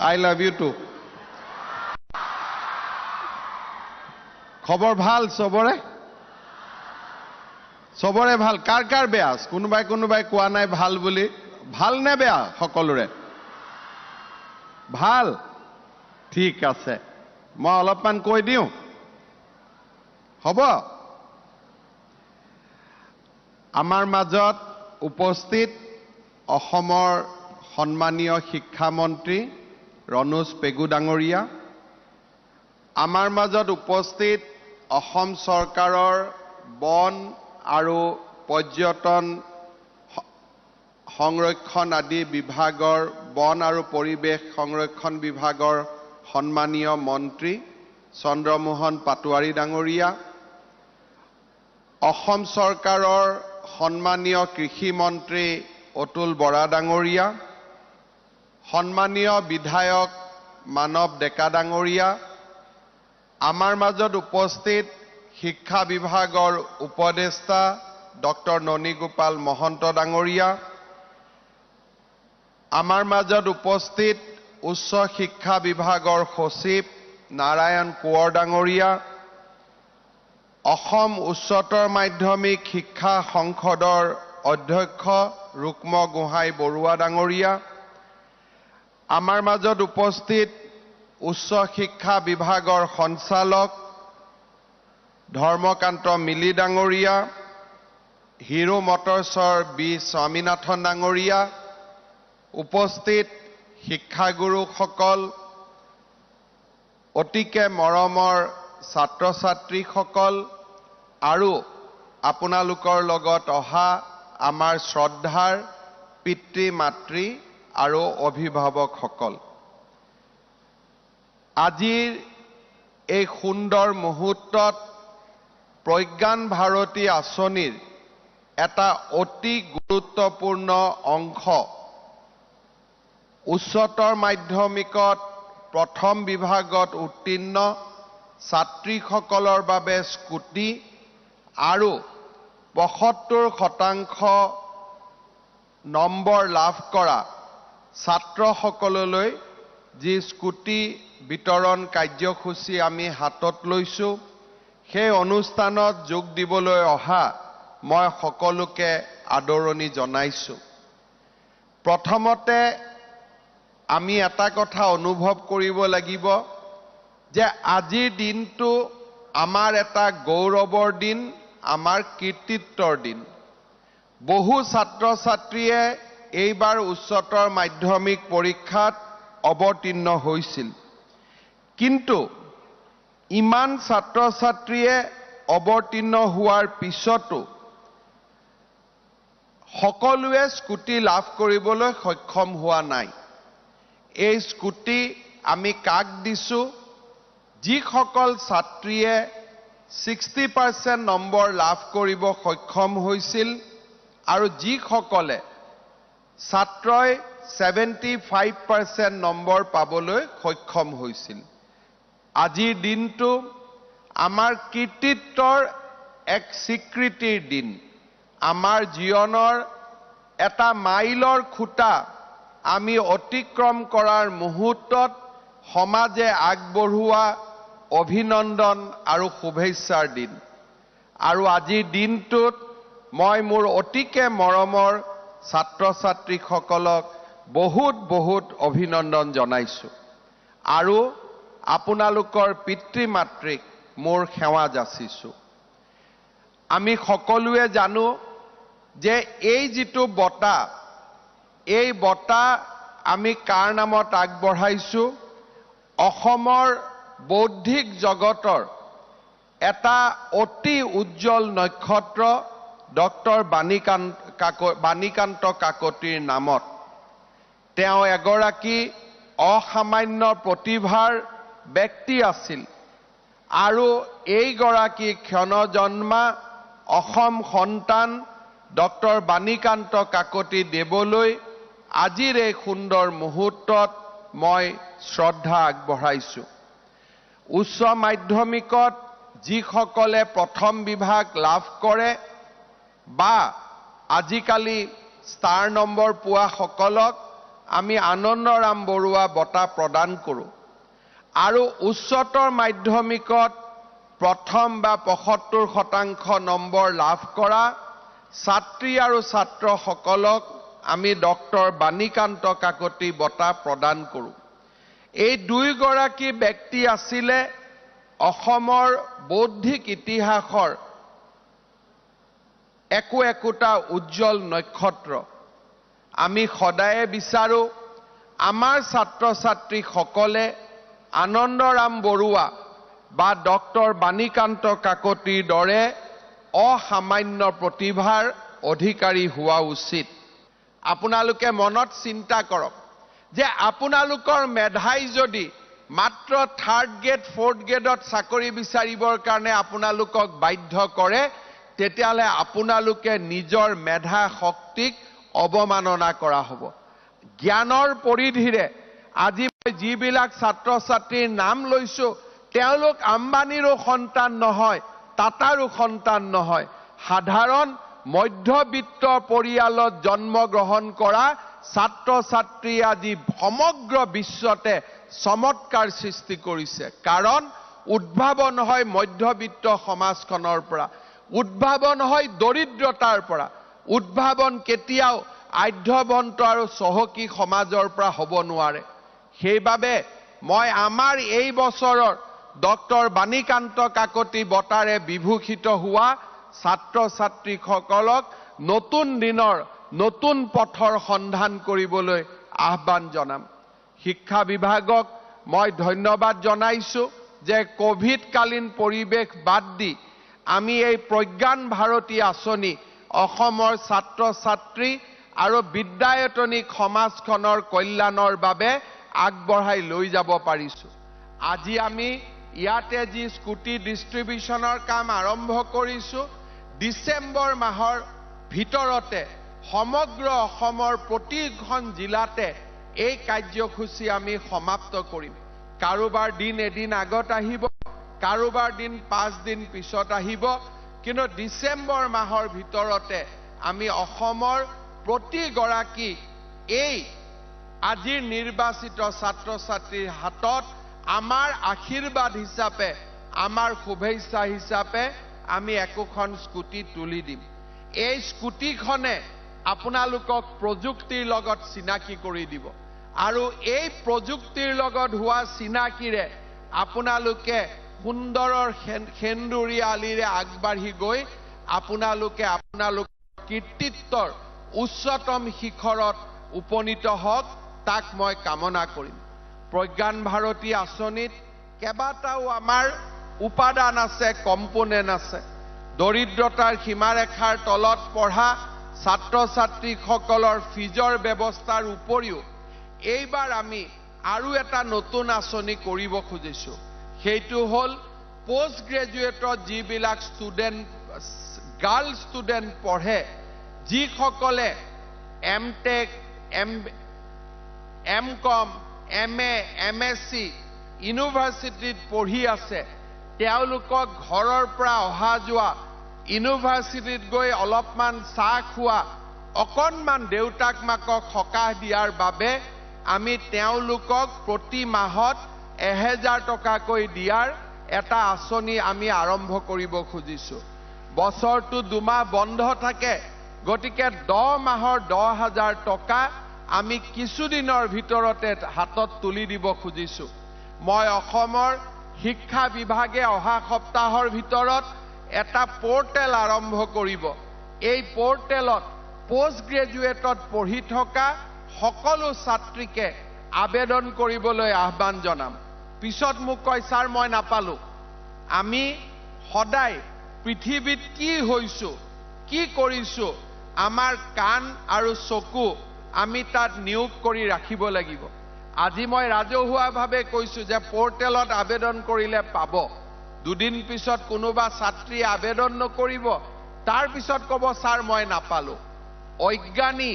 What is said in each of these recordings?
I love you too. খবৰ ভাল সবৰে সবৰে ভাল কাৰ কাৰ বেয়া কোনোবাই কোৱা নাই ভাল বুলি ভাল নে বেয়া সকলোৰে ভাল ঠিক আছে মই অলপমান কৈ দিওঁ হ'ব আমাৰ মাজত উপস্থিত অসমৰ সন্মানীয় শিক্ষামন্ত্ৰী ৰনোজ পেগু ডাঙৰীয়া আমাৰ মাজত উপস্থিত অসম চৰকাৰৰ বন আৰু পৰ্যটন সংৰক্ষণ আদি বিভাগৰ বন আৰু পৰিৱেশ সংৰক্ষণ বিভাগৰ সন্মানীয় মন্ত্ৰী চন্দ্ৰমোহন পাটোৱাৰী ডাঙৰীয়া অসম চৰকাৰৰ সন্মানীয় কৃষি মন্ত্ৰী অতুল বৰা ডাঙৰীয়া সন্মানীয় বিধায়ক মানৱ ডেকা ডাঙৰীয়া আমাৰ মাজত উপস্থিত শিক্ষা বিভাগৰ উপদেষ্টা ডক্টৰ ননীগোপাল মহন্ত ডাঙৰীয়া আমাৰ মাজত উপস্থিত উচ্চ শিক্ষা বিভাগৰ সচিব নাৰায়ণ কোঁৱৰ ডাঙৰীয়া অসম উচ্চতৰ মাধ্যমিক শিক্ষা সংসদৰ অধ্যক্ষ ৰুক্ম গোহাঁই বৰুৱা ডাঙৰীয়া আমাৰ মাজত উপস্থিত উচ্চ শিক্ষা বিভাগৰ সঞ্চালক ধৰ্মকান্ত মিলি ডাঙৰীয়া হিৰো মটৰ্ছৰ বি স্বামীনাথন ডাঙৰীয়া উপস্থিত শিক্ষাগুৰুসকল অতিকে মৰমৰ ছাত্ৰ ছাত্ৰীসকল আৰু আপোনালোকৰ লগত অহা আমাৰ শ্ৰদ্ধাৰ পিতৃ মাতৃ আৰু অভিভাৱকসকল আজিৰ এই সুন্দৰ মুহূৰ্তত প্ৰজ্ঞান ভাৰতী আঁচনিৰ এটা অতি গুৰুত্বপূৰ্ণ অংশ উচ্চতৰ মাধ্যমিকত প্ৰথম বিভাগত উত্তীৰ্ণ ছাত্ৰীসকলৰ বাবে স্কুটি আৰু ৭৫% নম্বৰ লাভ কৰা ছাত্ৰসকললৈ যি স্কুটি বিতৰণ কাৰ্যসূচী আমি হাতত লৈছো সেই অনুষ্ঠানত যোগ দিবলৈ অহা মই সকলোকে আদৰণি জনাইছো প্ৰথমতে আমি এটা কথা অনুভৱ কৰিব লাগিব যে আজিৰ দিনটো আমাৰ এটা গৌৰৱৰ দিন আমাৰ কীৰ্তিত্বৰ দিন বহু ছাত্ৰ ছাত্ৰীয়ে এইবাৰ উচ্চতৰ মাধ্যমিক পৰীক্ষাত অৱতীৰ্ণ হৈছিল কিন্তু ইমান ছাত্ৰ ছাত্ৰীয়ে অৱতীৰ্ণ হোৱাৰ পিছতো সকলোৱে স্কুটি লাভ কৰিবলৈ সক্ষম হোৱা নাই এই স্কুটি আমি কাক দিছো যিসকল ছাত্ৰীয়ে 60% নম্বৰ লাভ কৰিব সক্ষম হৈছিল আৰু যিসকলে ছাত্ৰই 75% নম্বৰ পাবলৈ সক্ষম হৈছিল আজিৰ দিনটো আমাৰ কীৰ্তিত্বৰ এক স্বীকৃতিৰ দিন আমাৰ জীৱনৰ এটা মাইলৰ খুঁটা আমি অতিক্ৰম কৰাৰ মুহূৰ্তত সমাজে আগবঢ়োৱা অভিনন্দন আৰু শুভেচ্ছাৰ দিন আৰু আজিৰ দিনটোত মই মোৰ অতিকে মৰমৰ ছাত্ৰ ছাত্ৰীসকলক বহুত অভিনন্দন জনাইছো আৰু আপোনালোকৰ পিতৃ মাতৃক মোৰ সেৱা যাচিছো আমি সকলোৱে জানো যে এই যিটো বঁটা এই বঁটা আমি কাৰ নামত আগবঢ়াইছো অসমৰ বৌদ্ধিক জগতৰ এটা অতি উজ্জ্বল নক্ষত্ৰ ডক্টৰ বাণীকান্ত কাকতিৰ নামত তেওঁ এগৰাকী অসামান্য প্ৰতিভাৰ ব্যক্তি আছিল আৰু এইগৰাকী ক্ষণজন্মা অসম সন্তান ডক্টৰ বাণীকান্ত কাকতি দেৱলৈ আজিৰ এই সুন্দৰ মুহূৰ্তত মই শ্ৰদ্ধা আগবঢ়াইছো উচ্চ মাধ্যমিকত যিসকলে প্ৰথম বিভাগ লাভ কৰে বা আজিকালি ষ্টাৰ নম্বৰ পোৱা সকলক আমি আনন্দৰাম বৰুৱা বঁটা প্ৰদান কৰোঁ আৰু উচ্চতৰ মাধ্যমিকত প্ৰথম বা ৭৫% নম্বৰ লাভ কৰা ছাত্ৰী আৰু ছাত্ৰসকলক আমি ডক্টৰ বাণীকান্ত কাকতি বঁটা প্ৰদান কৰোঁ। এই দুইগৰাকী ব্যক্তি আছিলে অসমৰ বৌদ্ধিক ইতিহাসৰ একোটা উজ্জ্বল নক্ষত্ৰ। আমি সদায়ে বিচাৰো আমাৰ ছাত্ৰ ছাত্ৰীসকলে আনন্দৰাম বৰুৱা বা ডক্টৰ বাণীকান্ত কাকতিৰ দৰে অসামান্য প্ৰতিভাৰ অধিকাৰী হোৱা উচিত। আপোনালোকে মনত চিন্তা কৰক যে আপোনালোকৰ মেধাই যদি মাত্ৰ 3rd গ্ৰেড 4th গ্ৰেডত চাকৰি বিচাৰিবৰ কাৰণে আপোনালোকক বাধ্য কৰে তেতিয়াহ'লে আপোনালোকে নিজৰ মেধা শক্তিক অৱমাননা কৰা হ'ব। জ্ঞানৰ পৰিধিৰে আজি মই যিবিলাক ছাত্ৰ ছাত্ৰীৰ নাম লৈছো তেওঁলোক আম্বানীৰো সন্তান নহয়, টাটাৰো সন্তান নহয়, সাধাৰণ মধ্যবিত্ত পৰিয়ালত জন্মগ্ৰহণ কৰা ছাত্ৰ ছাত্ৰী আজি সমগ্ৰ বিশ্বতে চমৎকাৰ সৃষ্টি কৰিছে। কাৰণ উদ্ভাৱন হয় মধ্যবিত্ত সমাজখনৰ পৰা, উদ্ভাৱন হয় দৰিদ্ৰতাৰ পৰা, উদ্ভাৱন কেতিয়াও আধ্যবন্ত আৰু চহকী সমাজৰ পৰা হ'ব নোৱাৰে। সেইবাবে মই আমাৰ এই বছৰৰ ডক্টৰ বাণীকান্ত কাকতি বঁটাৰে বিভূষিত হোৱা ছাত্ৰ ছাত্ৰীসকলক নতুন দিনৰ নতুন পথৰ সন্ধান কৰিবলৈ আহ্বান জনাম। শিক্ষা বিভাগক মই ধন্যবাদ জনাইছো যে কোভিডকালীন পৰিৱেশ বাদ দি আমি এই প্ৰজ্ঞান ভাৰতী আঁচনি অসমৰ ছাত্ৰ ছাত্ৰী আৰু বিদ্যায়তনিক সমাজখনৰ কল্যাণৰ বাবে আগবঢ়াই লৈ যাব পাৰিছো। আজি আমি ইয়াতে যি স্কুটি ডিষ্ট্ৰিবিউচনৰ কাম আৰম্ভ কৰিছো, ডিচেম্বৰ মাহৰ ভিতৰতে সমগ্ৰ অসমৰ প্ৰতিখন জিলাতে এই কাৰ্যসূচী আমি সমাপ্ত কৰিম। কাৰোবাৰ দিন এদিন আগত আহিব, কাৰোবাৰ দিন 5 দিন পিছত আহিব, কিন্তু ডিচেম্বৰ মাহৰ ভিতৰতে আমি অসমৰ প্ৰতিগৰাকী এই আজিৰ নিৰ্বাচিত ছাত্ৰ ছাত্ৰীৰ হাতত আমাৰ আশীৰ্বাদ হিচাপে, আমাৰ শুভেচ্ছা হিচাপে আমি একোখন স্কুটি তুলি দিম। এই স্কুটিখনে আপোনালোকক প্ৰযুক্তিৰ লগত চিনাকি কৰি দিব আৰু এই প্ৰযুক্তিৰ লগত হোৱা চিনাকিৰে আপোনালোকে সুন্দৰৰ সেন্দুৰীয়া আলিৰে আগবাঢ়ি গৈ আপোনালোকৰ কীৰ্তিত্বৰ উচ্চতম শিখৰত উপনীত হওক, তাক মই কামনা কৰিম। প্ৰজ্ঞান ভাৰতী আঁচনিত কেইবাটাও আমাৰ উপাদান আছে, কম্পোনেণ্ট আছে। দৰিদ্ৰতাৰ সীমাৰেখাৰ তলত পঢ়া ছাত্ৰ ছাত্ৰীসকলৰ ফিজৰ ব্যৱস্থাৰ উপৰিও এইবাৰ আমি আৰু এটা নতুন আঁচনি কৰিব খুজিছো। সেইটো হ'ল পোষ্ট গ্ৰেজুৱেটত যিবিলাক ষ্টুডেণ্ট, গাৰ্ল ষ্টুডেণ্ট পঢ়ে, যিসকলে এমটেক, এমকম, MA, MSc ইউনিভাৰ্চিটিত পঢ়ি আছে, তেওঁলোকক ঘৰৰ পৰা অহা যোৱা, ইউনিভাৰ্চিটিত গৈ অলপমান চাহ খোৱা, অকণমান দেউতাক মাকক সকাহ দিয়াৰ বাবে আমি তেওঁলোকক প্ৰতি মাহত 1000 টকাকৈ দিয়াৰ এটা আঁচনি আমি আৰম্ভ কৰিব খুজিছো। বছৰটো 2 মাহ বন্ধ থাকে, গতিকে 10 মাহৰ 10,000 টকা আমি কিছুদিনৰ ভিতৰতে হাতত তুলি দিব খুজিছো। মই অসমৰ শিক্ষা বিভাগে অহা সপ্তাহৰ ভিতৰত এটা পোৰ্টেল আৰম্ভ কৰিব। এই পোৰ্টেলত পোষ্ট গ্ৰেজুৱেটত পঢ়ি থকা সকলো ছাত্ৰীকে আবেদন কৰিবলৈ আহ্বান জনাম। পিছত মোক কয়, ছাৰ মই নাপালো। আমি সদায় পৃথিৱীত কি হৈছো, কি কৰিছো, আমাৰ কাণ আৰু চকু আমি তাত নিয়োগ কৰি ৰাখিব লাগিব। আজি মই ৰাজহুৱাভাৱে কৈছো যে পোৰ্টেলত আবেদন কৰিলে পাব। 2 দিন পিছত কোনোবা ছাত্ৰীয়ে আবেদন নকৰিব, তাৰ পিছত ক'ব ছাৰ মই নাপালো। অজ্ঞানী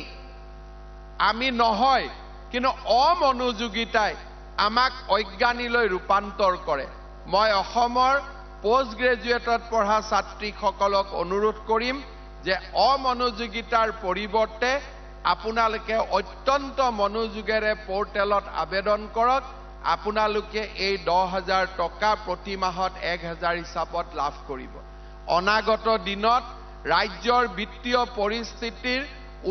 আমি নহয়, কিন্তু অমনোযোগিতাই আমাক অজ্ঞানীলৈ ৰূপান্তৰ কৰে। মই অসমৰ পোষ্ট গ্ৰেজুৱেটত পঢ়া ছাত্ৰীসকলক অনুৰোধ কৰিম যে অমনোযোগিতাৰ পৰিৱৰ্তে আপোনালোকে অত্যন্ত মনোযোগেৰে পৰ্টেলত আবেদন কৰক আপোনালোকে এই 10,000 টকা প্ৰতি মাহত 1,000 হিচাপত লাভ কৰিব অনাগত দিনত ৰাজ্যৰ বিত্তীয় পৰিস্থিতিৰ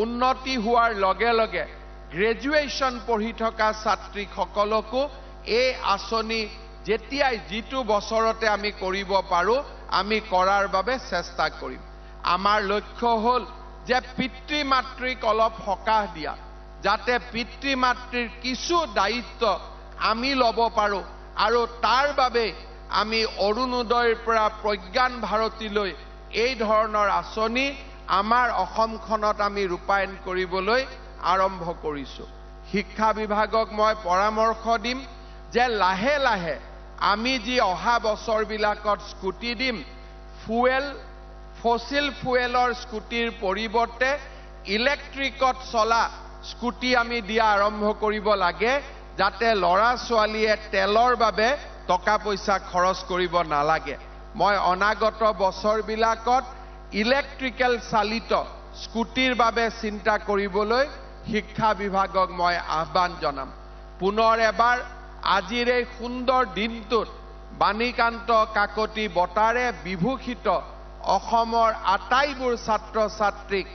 উন্নতি হোৱাৰ লগে লগে গ্ৰেজুৱেশ্যন পঢ়ি থকা ছাত্ৰীসকলকো এই আঁচনি যেতিয়াই যিটো বছৰতে আমি কৰিব পাৰো আমি কৰাৰ বাবে চেষ্টা কৰিম আমাৰ লক্ষ্য হ'ল যে পিতৃ মাতৃক অলপ সকাহ দিয়া যাতে পিতৃ মাতৃৰ কিছু দায়িত্ব আমি ল'ব পাৰো আৰু তাৰ বাবে আমি অৰুণোদয়ৰ পৰা প্ৰজ্ঞান ভাৰতীলৈ এই ধৰণৰ আঁচনি আমাৰ অসমখনত আমি ৰূপায়ণ কৰিবলৈ আৰম্ভ কৰিছো শিক্ষা বিভাগক মই পৰামৰ্শ দিম যে লাহে লাহে আমি যি অহা বছৰবিলাকত স্কুটি দিম ফসিল ফুয়েলৰ স্কুটিৰ পৰিৱৰ্তে ইলেক্ট্ৰিকত চলা স্কুটি আমি দিয়া আৰম্ভ কৰিব লাগে যাতে লৰা ছোৱালীয়ে তেলৰ বাবে টকা পইচা খৰচ কৰিব নালাগে মই অনাগত বছৰবিলাকত ইলেক্ট্ৰিকেল চালিত স্কুটিৰ বাবে চিন্তা কৰিবলৈ শিক্ষা বিভাগক মই আহ্বান জনাম পুনৰ এবাৰ আজিৰ এই সুন্দৰ দিনটোত বাণীকান্ত কাকতি বঁটাৰে বিভূষিত অসমৰ আটাইবোৰ ছাত্ৰ ছাত্ৰীক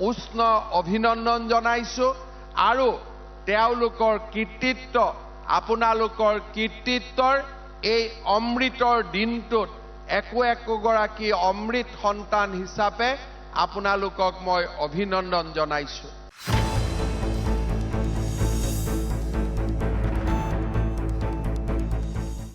উষ্ণ অভিনন্দন জনাইছো আৰু তেওঁলোকৰ কীৰ্তিত্ব আপোনালোকৰ কীৰ্তিত্বৰ এই অমৃতৰ দিনটোত একোগৰাকী অমৃত সন্তান হিচাপে আপোনালোকক মই অভিনন্দন জনাইছো